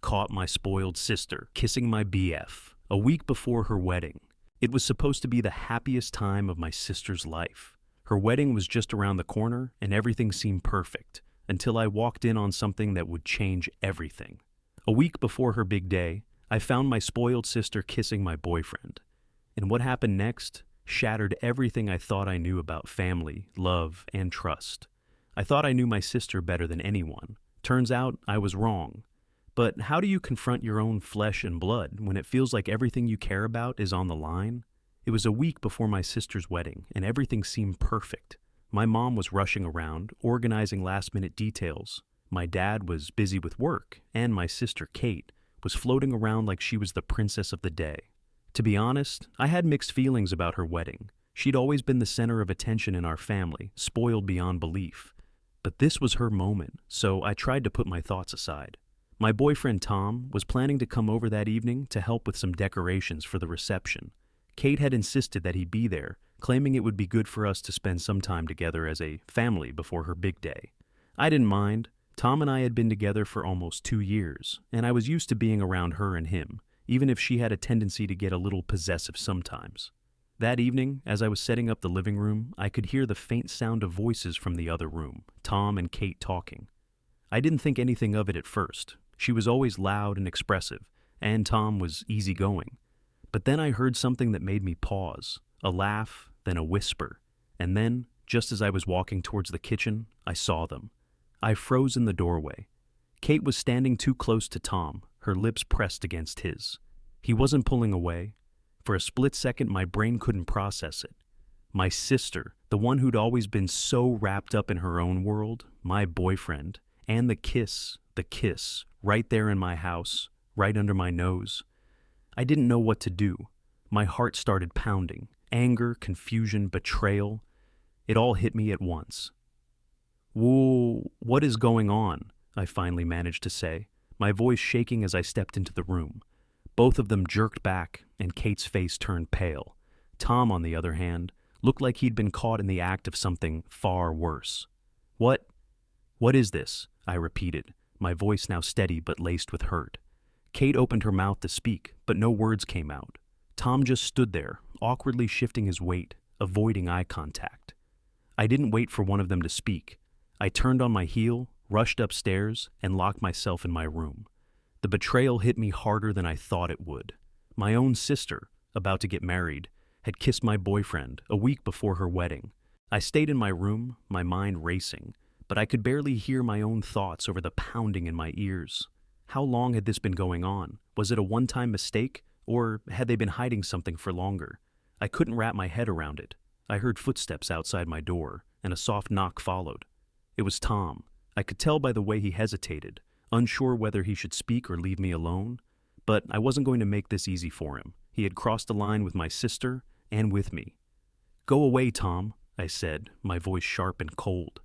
caught my spoiled sister kissing my BF a week before her wedding. It was supposed to be the happiest time of my sister's life. Her wedding was just around the corner and everything seemed perfect until I walked in on something that would change everything. A week before her big day, I found my spoiled sister kissing my boyfriend. And what happened next shattered everything I thought I knew about family, love, and trust. I thought I knew my sister better than anyone. Turns out I was wrong. But how do you confront your own flesh and blood when it feels like everything you care about is on the line? It was a week before my sister's wedding, and everything seemed perfect. My mom was rushing around, organizing last-minute details. My dad was busy with work, and my sister, Kate, was floating around like she was the princess of the day. To be honest, I had mixed feelings about her wedding. She'd always been the center of attention in our family, spoiled beyond belief. But this was her moment, so I tried to put my thoughts aside. My boyfriend Tom was planning to come over that evening to help with some decorations for the reception. Kate had insisted that he be there, claiming it would be good for us to spend some time together as a family before her big day. I didn't mind. Tom and I had been together for almost 2 years, and I was used to being around her and him, even if she had a tendency to get a little possessive sometimes. That evening, as I was setting up the living room, I could hear the faint sound of voices from the other room, Tom and Kate talking. I didn't think anything of it at first. She was always loud and expressive, and Tom was easygoing. But then I heard something that made me pause, a laugh, then a whisper, and then, just as I was walking towards the kitchen, I saw them. I froze in the doorway. Kate was standing too close to Tom, her lips pressed against his. He wasn't pulling away. For a split second, my brain couldn't process it. My sister, the one who'd always been so wrapped up in her own world, my boyfriend, and the kiss, right there in my house, right under my nose. I didn't know what to do. My heart started pounding. Anger, confusion, betrayal. It all hit me at once. "Whoa, what is going on?" I finally managed to say, my voice shaking as I stepped into the room. Both of them jerked back, and Kate's face turned pale. Tom, on the other hand, looked like he'd been caught in the act of something far worse. What is this?" I repeated, my voice now steady but laced with hurt. Kate opened her mouth to speak, but no words came out. Tom just stood there, awkwardly shifting his weight, avoiding eye contact. I didn't wait for one of them to speak. I turned on my heel, rushed upstairs, and locked myself in my room. The betrayal hit me harder than I thought it would. My own sister, about to get married, had kissed my boyfriend a week before her wedding. I stayed in my room, my mind racing, but I could barely hear my own thoughts over the pounding in my ears. How long had this been going on? Was it a one-time mistake, or had they been hiding something for longer? I couldn't wrap my head around it. I heard footsteps outside my door, and a soft knock followed. It was Tom. I could tell by the way he hesitated, unsure whether he should speak or leave me alone. But I wasn't going to make this easy for him. He had crossed the line with my sister and with me. "Go away, Tom," I said, my voice sharp and cold.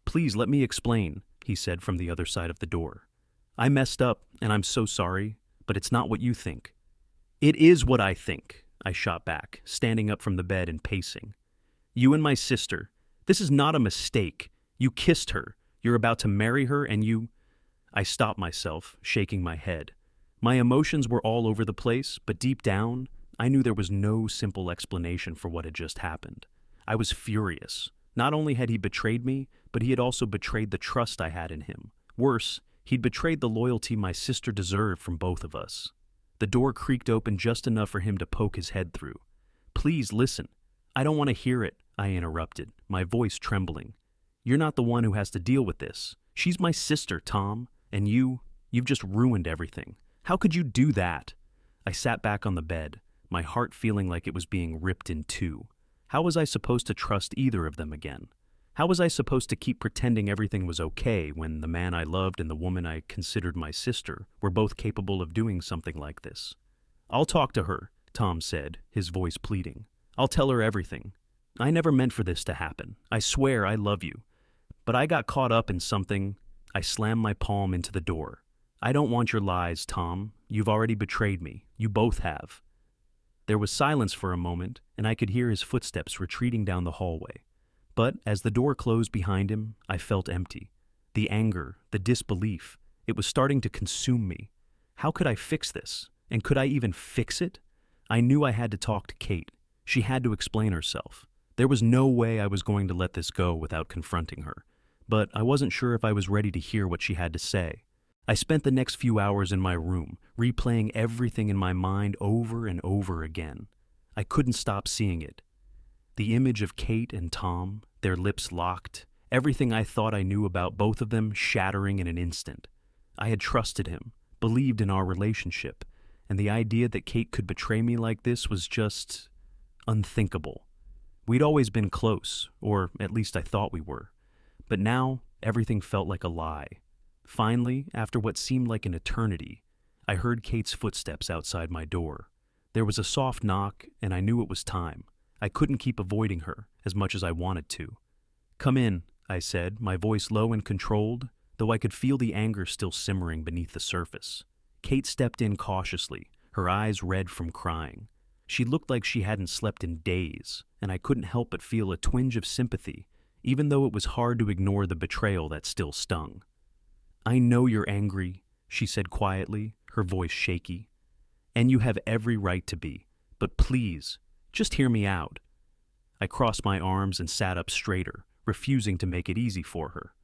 Please let me explain," he said from the other side of the door. "I messed up, and I'm so sorry, but it's not what you think." "It is what I think," I shot back, standing up from the bed and pacing. "You and my sister, this is not a mistake. You kissed her. You're about to marry her, and you—" I stopped myself, shaking my head. My emotions were all over the place, but deep down, I knew there was no simple explanation for what had just happened. I was furious. Not only had he betrayed me, but he had also betrayed the trust I had in him. Worse, he'd betrayed the loyalty my sister deserved from both of us. The door creaked open just enough for him to poke his head through. "Please listen." "I don't want to hear it," I interrupted, my voice trembling. "You're not the one who has to deal with this. She's my sister, Tom, and you've just ruined everything. How could you do that?" I sat back on the bed, my heart feeling like it was being ripped in two. How was I supposed to trust either of them again? How was I supposed to keep pretending everything was okay when the man I loved and the woman I considered my sister were both capable of doing something like this? "I'll talk to her," Tom said, his voice pleading. "I'll tell her everything. I never meant for this to happen. I swear I love you. But I got caught up in something." I slammed my palm into the door. "I don't want your lies, Tom. You've already betrayed me. You both have." There was silence for a moment, and I could hear his footsteps retreating down the hallway. But as the door closed behind him, I felt empty. The anger, the disbelief, It was starting to consume me. How could I fix this? And could I even fix it? I knew I had to talk to Kate. She had to explain herself. There was no way I was going to let this go without confronting her. But I wasn't sure if I was ready to hear what she had to say. I spent the next few hours in my room, replaying everything in my mind over and over again. I couldn't stop seeing it. The image of Kate and Tom, their lips locked, everything I thought I knew about both of them shattering in an instant. I had trusted him, believed in our relationship, and the idea that Kate could betray me like this was just unthinkable. We'd always been close, or at least I thought we were. But now, everything felt like a lie. Finally, after what seemed like an eternity, I heard Kate's footsteps outside my door. There was a soft knock, and I knew it was time. I couldn't keep avoiding her as much as I wanted to. "Come in," I said, my voice low and controlled, though I could feel the anger still simmering beneath the surface. Kate stepped in cautiously, her eyes red from crying. She looked like she hadn't slept in days, and I couldn't help but feel a twinge of sympathy, even though it was hard to ignore the betrayal that still stung. "I know you're angry," she said quietly, her voice shaky. "And you have every right to be. But please, just hear me out." I crossed my arms and sat up straighter, refusing to make it easy for her.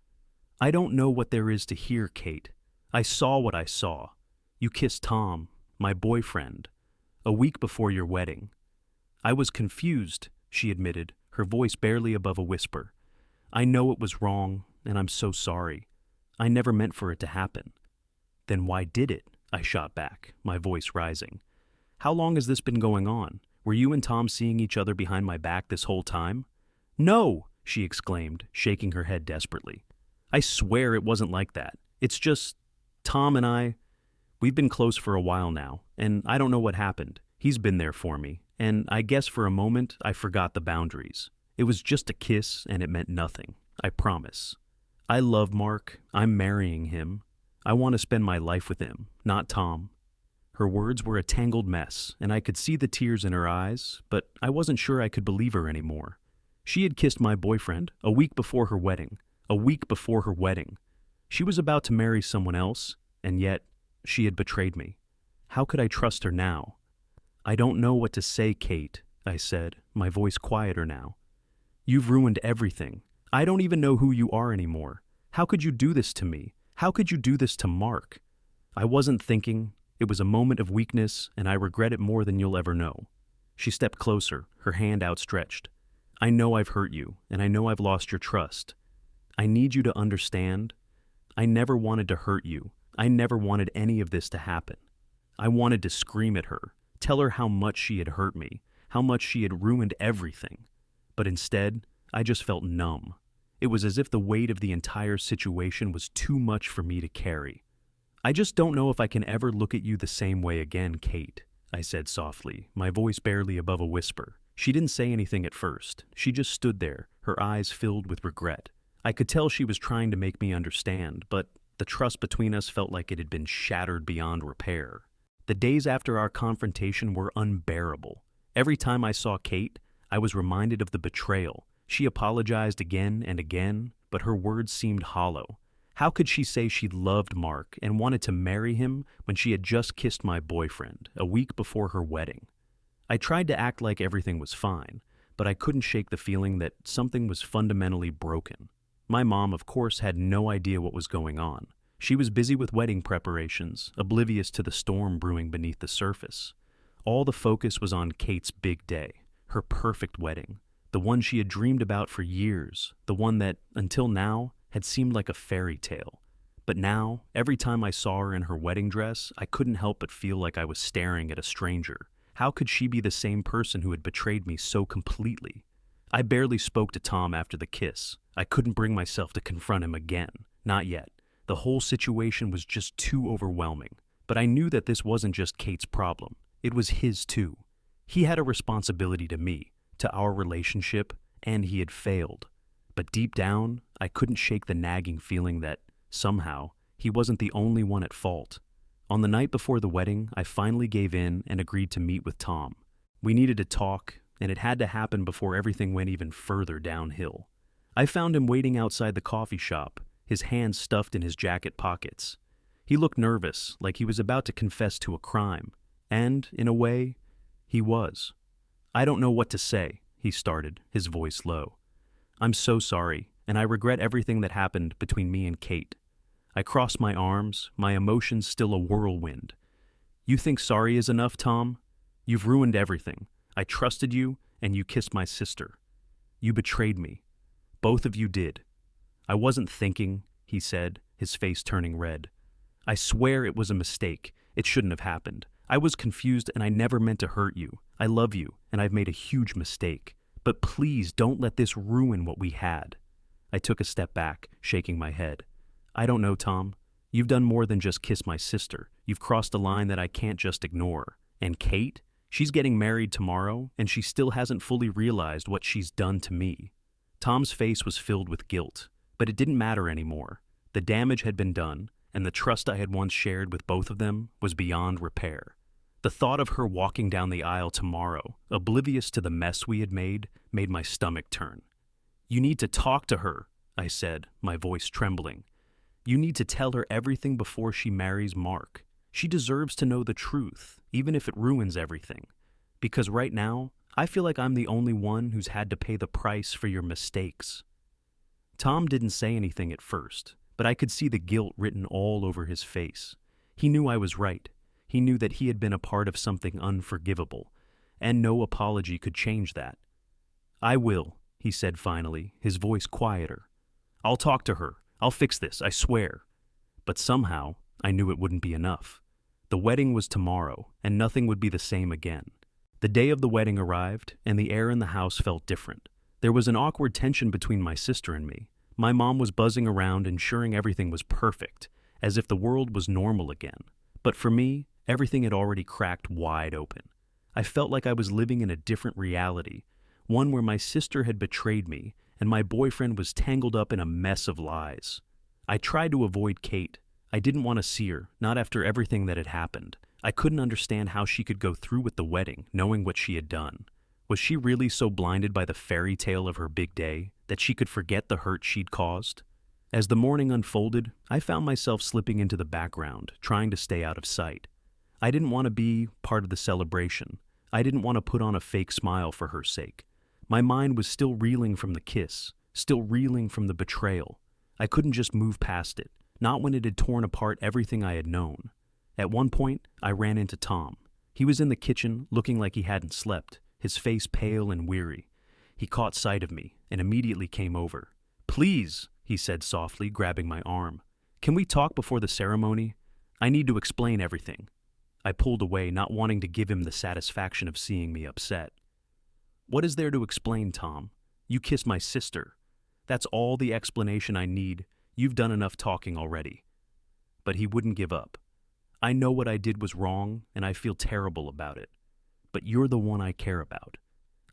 "I don't know what there is to hear, Kate. I saw what I saw. You kissed Tom, my boyfriend, a week before your wedding." I was confused, she admitted, her voice barely above a whisper. "I know it was wrong, and I'm so sorry. I never meant for it to happen." "Then why did it?" I shot back, my voice rising. "How long has this been going on? Were you and Tom seeing each other behind my back this whole time?" "No!" she exclaimed, shaking her head desperately. "I swear it wasn't like that. It's just, Tom and we've been close for a while now, and I don't know what happened. He's been there for me, and I guess for a moment I forgot the boundaries. It was just a kiss, and it meant nothing, I promise. I love Mark. I'm marrying him. I want to spend my life with him, not Tom." Her words were a tangled mess, and I could see the tears in her eyes, but I wasn't sure I could believe her anymore. She had kissed my boyfriend a week before her wedding. A week before her wedding. She was about to marry someone else, and yet she had betrayed me. How could I trust her now? "I don't know what to say, Kate," I said, my voice quieter now. "You've ruined everything. I don't even know who you are anymore. How could you do this to me? How could you do this to Mark?" I wasn't thinking. It was a moment of weakness, and I regret it more than you'll ever know. She stepped closer, her hand outstretched. "I know I've hurt you, and I know I've lost your trust. I need you to understand. I never wanted to hurt you. I never wanted any of this to happen. I wanted to scream at her, tell her how much she had hurt me, how much she had ruined everything. But instead, I just felt numb. It was as if the weight of the entire situation was too much for me to carry. "I just don't know if I can ever look at you the same way again, Kate," I said softly, my voice barely above a whisper. She didn't say anything at first. She just stood there, her eyes filled with regret. I could tell she was trying to make me understand, but the trust between us felt like it had been shattered beyond repair. The days after our confrontation were unbearable. Every time I saw Kate, I was reminded of the betrayal. She apologized again and again, but her words seemed hollow. How could she say she loved Mark and wanted to marry him when she had just kissed my boyfriend a week before her wedding? I tried to act like everything was fine, but I couldn't shake the feeling that something was fundamentally broken. My mom, of course, had no idea what was going on. She was busy with wedding preparations, oblivious to the storm brewing beneath the surface. All the focus was on Kate's big day, her perfect wedding, the one she had dreamed about for years, the one that, until now, had seemed like a fairy tale. But now, every time I saw her in her wedding dress, I couldn't help but feel like I was staring at a stranger. How could she be the same person who had betrayed me so completely? I barely spoke to Tom after the kiss. I couldn't bring myself to confront him again. Not yet. The whole situation was just too overwhelming. But I knew that this wasn't just Kate's problem. It was his too. He had a responsibility to me, to our relationship, and he had failed. But deep down, I couldn't shake the nagging feeling that, somehow, he wasn't the only one at fault. On the night before the wedding, I finally gave in and agreed to meet with Tom. We needed to talk, and it had to happen before everything went even further downhill. I found him waiting outside the coffee shop, his hands stuffed in his jacket pockets. He looked nervous, like he was about to confess to a crime. And, in a way, he was. "I don't know what to say," he started, his voice low. "I'm so sorry, and I regret everything that happened between me and Kate." I crossed my arms, my emotions still a whirlwind. "You think sorry is enough, Tom? You've ruined everything. I trusted you, and you kissed my sister. You betrayed me. Both of you did." "I wasn't thinking," he said, his face turning red. "I swear it was a mistake. It shouldn't have happened. I was confused and I never meant to hurt you. I love you, and I've made a huge mistake. But please don't let this ruin what we had." I took a step back, shaking my head. "I don't know, Tom. You've done more than just kiss my sister. You've crossed a line that I can't just ignore. And Kate? She's getting married tomorrow, and she still hasn't fully realized what she's done to me." Tom's face was filled with guilt, but it didn't matter anymore. The damage had been done, and the trust I had once shared with both of them was beyond repair. The thought of her walking down the aisle tomorrow, oblivious to the mess we had made my stomach turn. "You need to talk to her," I said, my voice trembling. "You need to tell her everything before she marries Mark. She deserves to know the truth, even if it ruins everything. Because right now, I feel like I'm the only one who's had to pay the price for your mistakes." Tom didn't say anything at first, but I could see the guilt written all over his face. He knew I was right. He knew that he had been a part of something unforgivable, and no apology could change that. "I will," he said finally, his voice quieter. "I'll talk to her. I'll fix this, I swear." But somehow, I knew it wouldn't be enough. The wedding was tomorrow, and nothing would be the same again. The day of the wedding arrived, and the air in the house felt different. There was an awkward tension between my sister and me. My mom was buzzing around, ensuring everything was perfect, as if the world was normal again. But for me, everything had already cracked wide open. I felt like I was living in a different reality, one where my sister had betrayed me, and my boyfriend was tangled up in a mess of lies. I tried to avoid Kate. I didn't want to see her, not after everything that had happened. I couldn't understand how she could go through with the wedding, knowing what she had done. Was she really so blinded by the fairy tale of her big day that she could forget the hurt she'd caused? As the morning unfolded, I found myself slipping into the background, trying to stay out of sight. I didn't want to be part of the celebration. I didn't want to put on a fake smile for her sake. My mind was still reeling from the kiss, still reeling from the betrayal. I couldn't just move past it, not when it had torn apart everything I had known. At one point, I ran into Tom. He was in the kitchen, looking like he hadn't slept, his face pale and weary. He caught sight of me and immediately came over. "Please," he said softly, grabbing my arm. "Can we talk before the ceremony? I need to explain everything." I pulled away, not wanting to give him the satisfaction of seeing me upset. "What is there to explain, Tom? You kissed my sister. That's all the explanation I need. You've done enough talking already." But he wouldn't give up. "I know what I did was wrong, and I feel terrible about it. But you're the one I care about.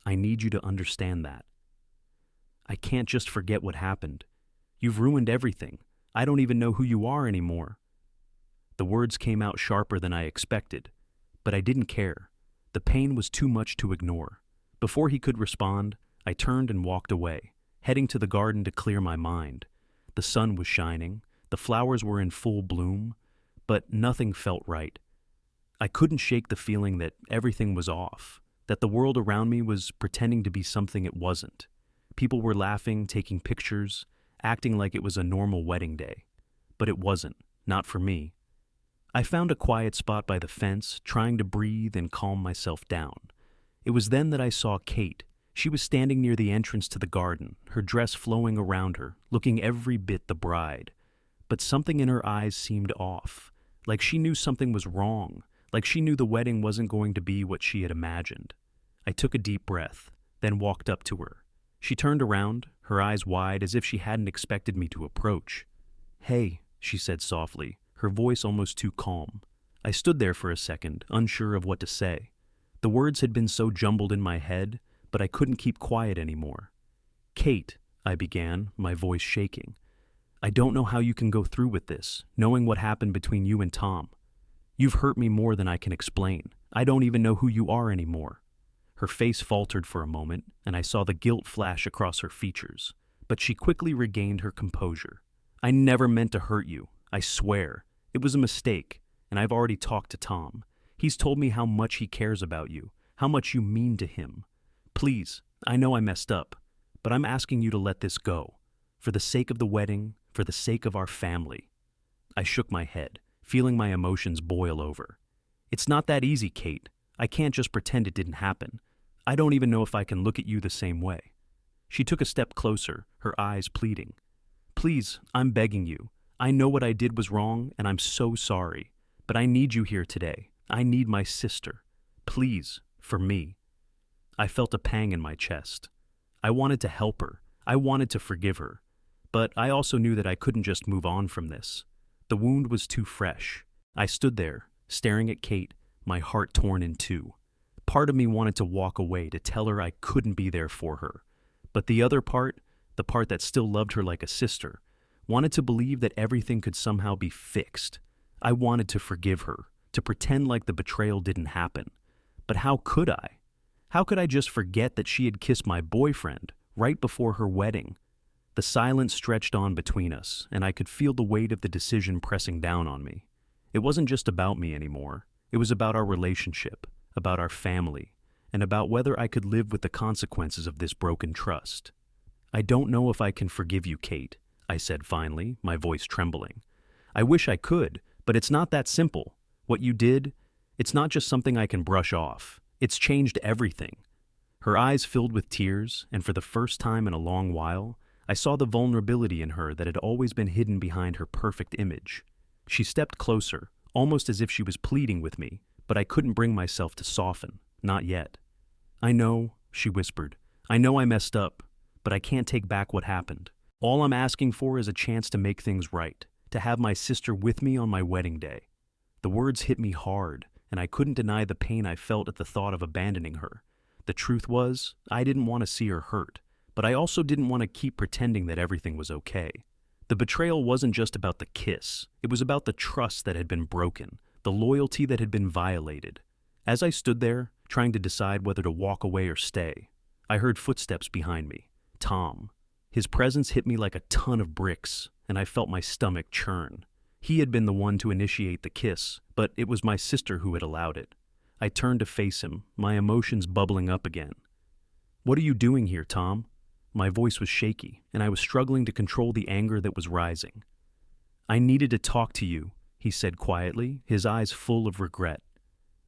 I need you to understand that. I can't just forget what happened. You've ruined everything. I don't even know who you are anymore." The words came out sharper than I expected, but I didn't care. The pain was too much to ignore. Before he could respond, I turned and walked away, heading to the garden to clear my mind. The sun was shining, the flowers were in full bloom, but nothing felt right. I couldn't shake the feeling that everything was off, that the world around me was pretending to be something it wasn't. People were laughing, taking pictures, acting like it was a normal wedding day. But it wasn't, not for me. I found a quiet spot by the fence, trying to breathe and calm myself down. It was then that I saw Kate. She was standing near the entrance to the garden, her dress flowing around her, looking every bit the bride. But something in her eyes seemed off, like she knew something was wrong, like she knew the wedding wasn't going to be what she had imagined. I took a deep breath, then walked up to her. She turned around, her eyes wide as if she hadn't expected me to approach. "Hey," she said softly, her voice almost too calm. I stood there for a second, unsure of what to say. The words had been so jumbled in my head, but I couldn't keep quiet anymore. "Kate," I began, my voice shaking. "I don't know how you can go through with this, knowing what happened between you and Tom. You've hurt me more than I can explain. I don't even know who you are anymore." Her face faltered for a moment, and I saw the guilt flash across her features, but she quickly regained her composure. "I never meant to hurt you, I swear. It was a mistake, and I've already talked to Tom. He's told me how much he cares about you, how much you mean to him. Please, I know I messed up, but I'm asking you to let this go. For the sake of the wedding, for the sake of our family." I shook my head, feeling my emotions boil over. "It's not that easy, Kate. I can't just pretend it didn't happen. I don't even know if I can look at you the same way." She took a step closer, her eyes pleading. "Please, I'm begging you. I know what I did was wrong, and I'm so sorry. But I need you here today. I need my sister. Please, for me." I felt a pang in my chest. I wanted to help her. I wanted to forgive her. But I also knew that I couldn't just move on from this. The wound was too fresh. I stood there, staring at Kate, my heart torn in two. Part of me wanted to walk away, to tell her I couldn't be there for her. But the other part, the part that still loved her like a sister, wanted to believe that everything could somehow be fixed. I wanted to forgive her, to pretend like the betrayal didn't happen. But how could I? How could I just forget that she had kissed my boyfriend right before her wedding? The silence stretched on between us, and I could feel the weight of the decision pressing down on me. It wasn't just about me anymore. It was about our relationship, about our family, and about whether I could live with the consequences of this broken trust. "I don't know if I can forgive you, Kate," I said finally, my voice trembling. "I wish I could, but it's not that simple. What you did, it's not just something I can brush off. It's changed everything." Her eyes filled with tears, and for the first time in a long while, I saw the vulnerability in her that had always been hidden behind her perfect image. She stepped closer, almost as if she was pleading with me, but I couldn't bring myself to soften, not yet. "I know," she whispered. "I know I messed up, but I can't take back what happened. All I'm asking for is a chance to make things right, to have my sister with me on my wedding day." The words hit me hard, and I couldn't deny the pain I felt at the thought of abandoning her. The truth was, I didn't want to see her hurt, but I also didn't want to keep pretending that everything was okay. The betrayal wasn't just about the kiss. It was about the trust that had been broken, the loyalty that had been violated. As I stood there, trying to decide whether to walk away or stay, I heard footsteps behind me. Tom. His presence hit me like a ton of bricks, and I felt my stomach churn. He had been the one to initiate the kiss, but it was my sister who had allowed it. I turned to face him, my emotions bubbling up again. "What are you doing here, Tom?" My voice was shaky, and I was struggling to control the anger that was rising. "I needed to talk to you," he said quietly, his eyes full of regret.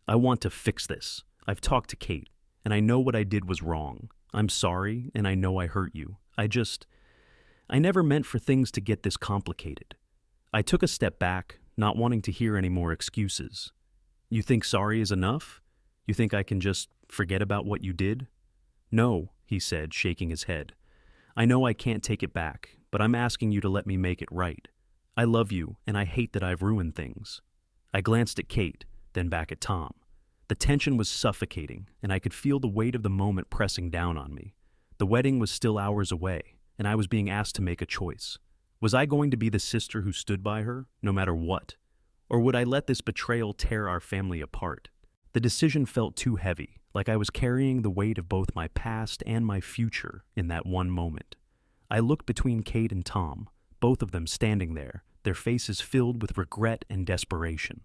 "I want to fix this. I've talked to Kate, and I know what I did was wrong. I'm sorry, and I know I hurt you. I never meant for things to get this complicated." I took a step back, not wanting to hear any more excuses. "You think sorry is enough? You think I can just forget about what you did?" "No," he said, shaking his head. "I know I can't take it back, but I'm asking you to let me make it right. I love you, and I hate that I've ruined things." I glanced at Kate, then back at Tom. The tension was suffocating, and I could feel the weight of the moment pressing down on me. The wedding was still hours away, and I was being asked to make a choice. Was I going to be the sister who stood by her, no matter what? Or would I let this betrayal tear our family apart? The decision felt too heavy, like I was carrying the weight of both my past and my future in that one moment. I looked between Kate and Tom, both of them standing there, their faces filled with regret and desperation.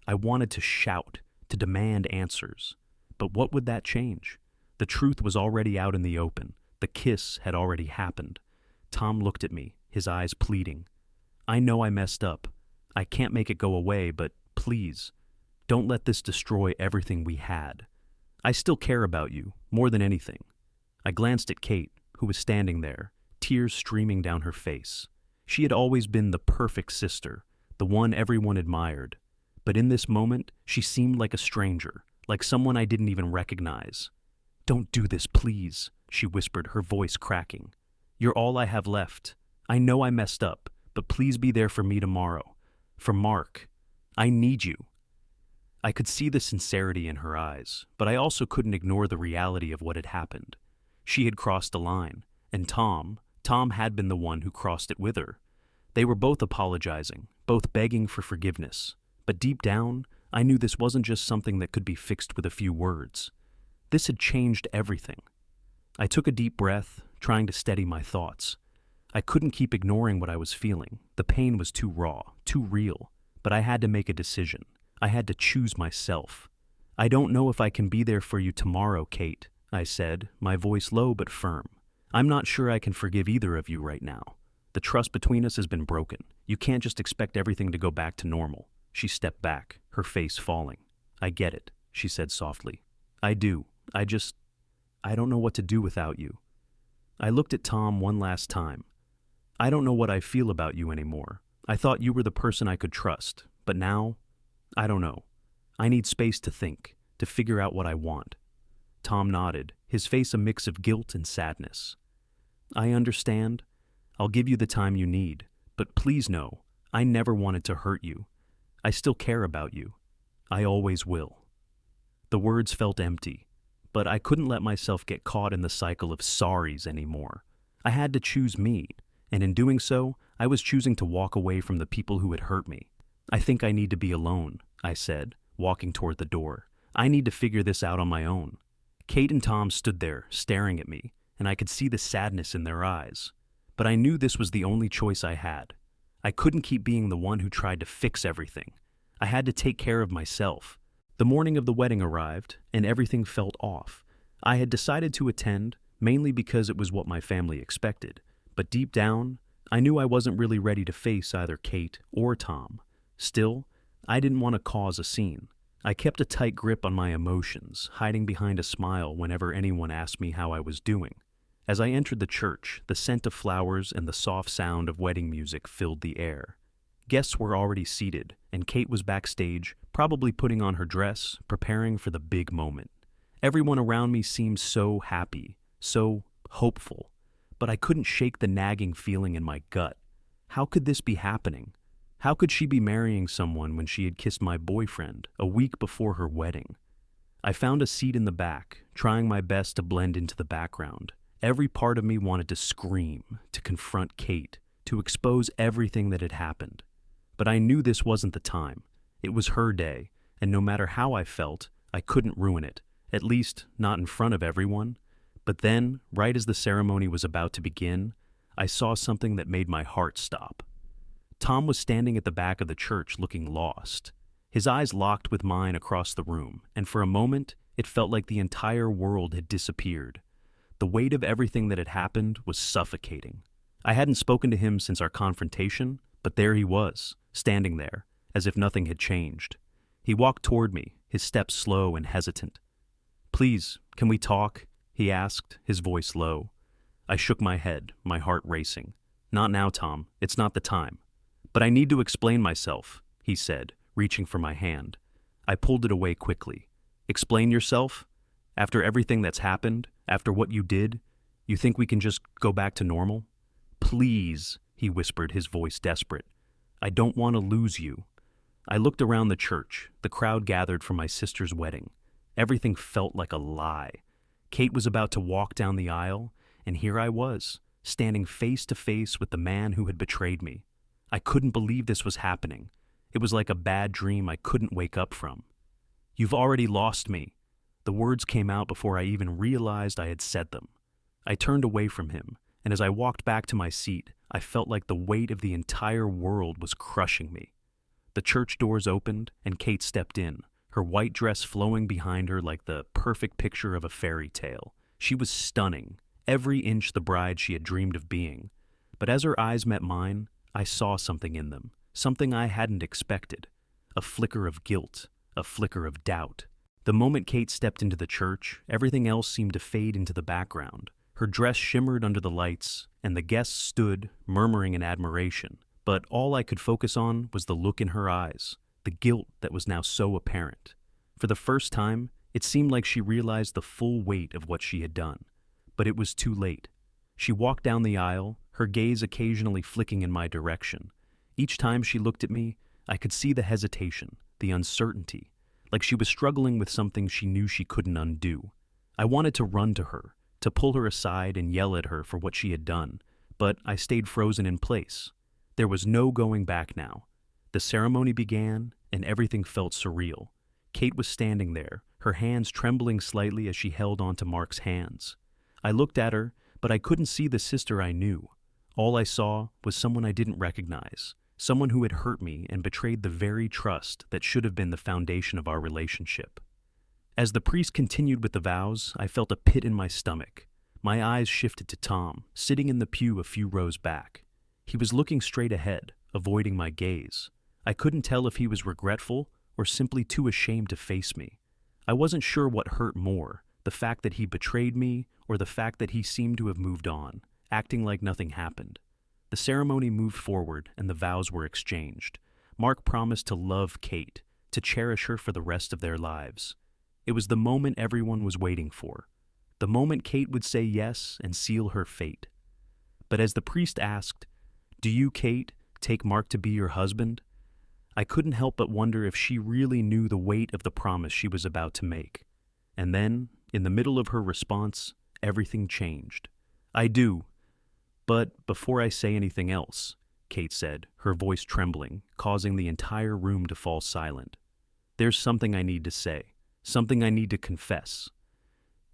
I wanted to shout, to demand answers. But what would that change? The truth was already out in the open. The kiss had already happened. Tom looked at me, his eyes pleading. "I know I messed up. I can't make it go away, but please, don't let this destroy everything we had. I still care about you, more than anything." I glanced at Kate, who was standing there, tears streaming down her face. She had always been the perfect sister, the one everyone admired. But in this moment, she seemed like a stranger, like someone I didn't even recognize. "Don't do this, please," she whispered, her voice cracking. "You're all I have left. I know I messed up, but please be there for me tomorrow. For Mark. I need you." I could see the sincerity in her eyes, but I also couldn't ignore the reality of what had happened. She had crossed a line, and Tom had been the one who crossed it with her. They were both apologizing, both begging for forgiveness. But deep down, I knew this wasn't just something that could be fixed with a few words. This had changed everything. I took a deep breath, trying to steady my thoughts. I couldn't keep ignoring what I was feeling. The pain was too raw, too real. but I had to make a decision. I had to choose myself. "I don't know if I can be there for you tomorrow, Kate," I said, my voice low but firm. "I'm not sure I can forgive either of you right now. The trust between us has been broken. You can't just expect everything to go back to normal." She stepped back, her face falling. "I get it," she said softly. "I do. I don't know what to do without you." I looked at Tom one last time. "I don't know what I feel about you anymore. I thought you were the person I could trust, but now, I don't know. I need space to think, to figure out what I want." Tom nodded, his face a mix of guilt and sadness. "I understand. I'll give you the time you need, but please know, I never wanted to hurt you. I still care about you. I always will." The words felt empty, but I couldn't let myself get caught in the cycle of sorries anymore. I had to choose me, and in doing so, I was choosing to walk away from the people who had hurt me. "I think I need to be alone," I said, walking toward the door. "I need to figure this out on my own." Kate and Tom stood there, staring at me, and I could see the sadness in their eyes. But I knew this was the only choice I had. I couldn't keep being the one who tried to fix everything. I had to take care of myself. The morning of the wedding arrived, and everything felt off. I had decided to attend, mainly because it was what my family expected. But deep down, I knew I wasn't really ready to face either Kate or Tom. Still, I didn't want to cause a scene. I kept a tight grip on my emotions, hiding behind a smile whenever anyone asked me how I was doing. As I entered the church, the scent of flowers and the soft sound of wedding music filled the air. Guests were already seated, and Kate was backstage, probably putting on her dress, preparing for the big moment. Everyone around me seemed so happy, so hopeful, but I couldn't shake the nagging feeling in my gut. How could this be happening? How could she be marrying someone when she had kissed my boyfriend a week before her wedding? I found a seat in the back, trying my best to blend into the background. Every part of me wanted to scream, to confront Kate, to expose everything that had happened. But I knew this wasn't the time. It was her day, and no matter how I felt, I couldn't ruin it, at least not in front of everyone. But then, right as the ceremony was about to begin, I saw something that made my heart stop. Tom was standing at the back of the church looking lost. His eyes locked with mine across the room, and for a moment, it felt like the entire world had disappeared. The weight of everything that had happened was suffocating. I hadn't spoken to him since our confrontation, but there he was, standing there, as if nothing had changed. He walked toward me, his steps slow and hesitant. "Please, can we talk?" he asked, his voice low. I shook my head, my heart racing. "Not now, Tom. It's not the time." "But I need to explain myself," he said, reaching for my hand. I pulled it away quickly. "Explain yourself? After everything that's happened, after what you did, you think we can just go back to normal?" "Please," he whispered, his voice desperate. "I don't want to lose you." I looked around the church, the crowd gathered for my sister's wedding. Everything felt like a lie. Kate was about to walk down the aisle, and here I was, standing face to face with the man who had betrayed me. I couldn't believe this was happening. It was like a bad dream I couldn't wake up from. "You've already lost me." The words came out before I even realized I had said them. I turned away from him, and as I walked back to my seat, I felt like the weight of the entire world was crushing me. The church doors opened, and Kate stepped in, her white dress flowing behind her like the perfect picture of a fairy tale. She was stunning, every inch the bride she had dreamed of being. But as her eyes met mine, I saw something in them, something I hadn't expected. A flicker of guilt, a flicker of doubt. The moment Kate stepped into the church, everything else seemed to fade into the background. Her dress shimmered under the lights, and the guests stood, murmuring in admiration. But all I could focus on was the look in her eyes, the guilt that was now so apparent. For the first time, it seemed like she realized the full weight of what she had done. But it was too late. She walked down the aisle, her gaze occasionally flicking in my direction. Each time she looked at me, I could see the hesitation, the uncertainty, like she was struggling with something she knew she couldn't undo. I wanted to run to her, to pull her aside and yell at her for what she had done, but I stayed frozen in place. There was no going back now. The ceremony began, and everything felt surreal. Kate was standing there, her hands trembling slightly as she held onto Mark's hands. I looked at her, but I couldn't see the sister I knew. All I saw was someone I didn't recognize, someone who had hurt me and betrayed the very trust that should have been the foundation of our relationship. As the priest continued with the vows, I felt a pit in my stomach. My eyes shifted to Tom, sitting in the pew a few rows back. He was looking straight ahead, avoiding my gaze. I couldn't tell if he was regretful or simply too ashamed to face me. I wasn't sure what hurt more, the fact that he betrayed me or the fact that he seemed to have moved on, acting like nothing happened. The ceremony moved forward and the vows were exchanged. Mark promised to love Kate, to cherish her for the rest of their lives. It was the moment everyone was waiting for. The moment Kate would say yes and seal her fate. But as the priest asked, "Do you, Kate, take Mark to be your husband?" I couldn't help but wonder if she really knew the weight of the promise she was about to make. And then, in the middle of her response, everything changed. "I do. But before I say anything else," Kate said, her voice trembling, causing the entire room to fall silent. "There's something I need to say, something I need to confess."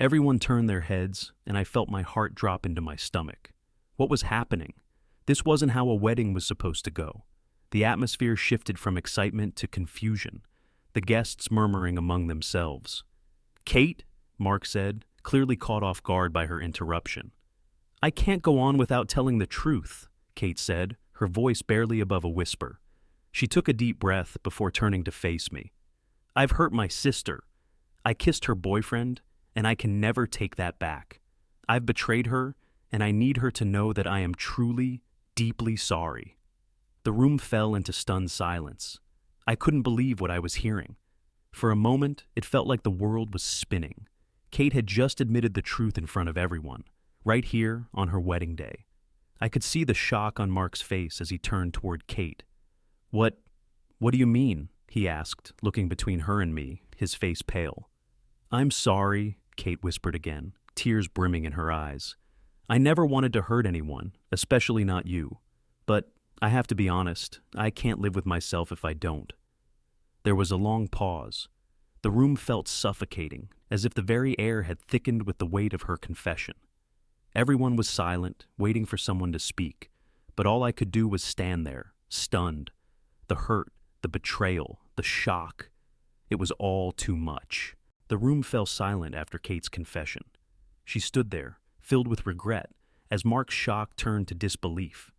Everyone turned their heads, and I felt my heart drop into my stomach. What was happening? This wasn't how a wedding was supposed to go. The atmosphere shifted from excitement to confusion, the guests murmuring among themselves. "Kate," Mark said, clearly caught off guard by her interruption. "I can't go on without telling the truth," Kate said, her voice barely above a whisper. She took a deep breath before turning to face me. "I've hurt my sister. I kissed her boyfriend, and I can never take that back. I've betrayed her, and I need her to know that I am truly, deeply sorry." The room fell into stunned silence. I couldn't believe what I was hearing. For a moment, it felt like the world was spinning. Kate had just admitted the truth in front of everyone, right here on her wedding day. I could see the shock on Mark's face as he turned toward Kate. What do you mean?" he asked, looking between her and me, his face pale. "I'm sorry," Kate whispered again, tears brimming in her eyes. "I never wanted to hurt anyone, especially not you. But I have to be honest, I can't live with myself if I don't." There was a long pause. The room felt suffocating, as if the very air had thickened with the weight of her confession. Everyone was silent, waiting for someone to speak, but all I could do was stand there, stunned. The hurt, the betrayal, the shock. It was all too much. The room fell silent after Kate's confession. She stood there, filled with regret, as Mark's shock turned to disbelief.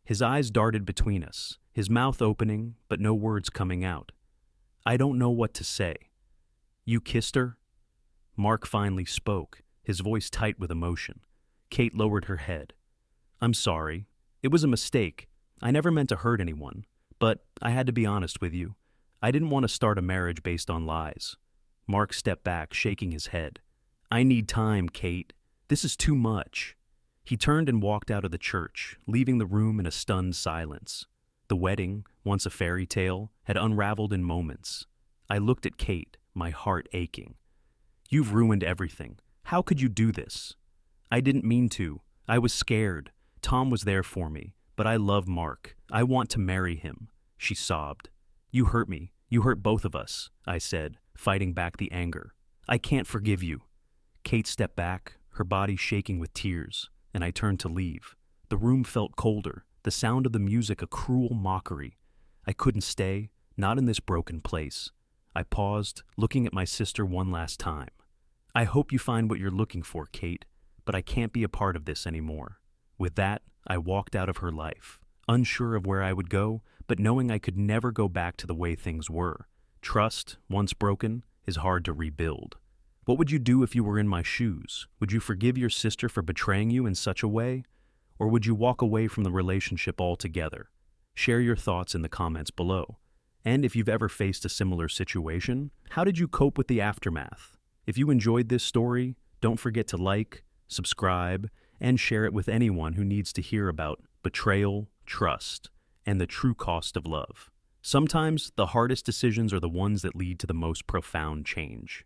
His eyes darted between us, his mouth opening, but no words coming out. "I don't know what to say." "You kissed her?" Mark finally spoke, his voice tight with emotion. Kate lowered her head. "I'm sorry. It was a mistake. I never meant to hurt anyone. But I had to be honest with you. I didn't want to start a marriage based on lies." Mark stepped back, shaking his head. "I need time, Kate. This is too much." He turned and walked out of the church, leaving the room in a stunned silence. The wedding, once a fairy tale, had unraveled in moments. I looked at Kate, my heart aching. "You've ruined everything. How could you do this?" "I didn't mean to. I was scared. Tom was there for me. But I love Mark. I want to marry him," she sobbed. "You hurt me. You hurt both of us," I said, fighting back the anger. "I can't forgive you." Kate stepped back, her body shaking with tears, and I turned to leave. The room felt colder, the sound of the music a cruel mockery. I couldn't stay, not in this broken place. I paused, looking at my sister one last time. "I hope you find what you're looking for, Kate, but I can't be a part of this anymore." With that, I walked out of her life, unsure of where I would go, but knowing I could never go back to the way things were. Trust, once broken, is hard to rebuild. What would you do if you were in my shoes? Would you forgive your sister for betraying you in such a way? Or would you walk away from the relationship altogether? Share your thoughts in the comments below. And if you've ever faced a similar situation, how did you cope with the aftermath? If you enjoyed this story, don't forget to like, subscribe, and share it with anyone who needs to hear about betrayal, trust, and the true cost of love. Sometimes the hardest decisions are the ones that lead to the most profound change.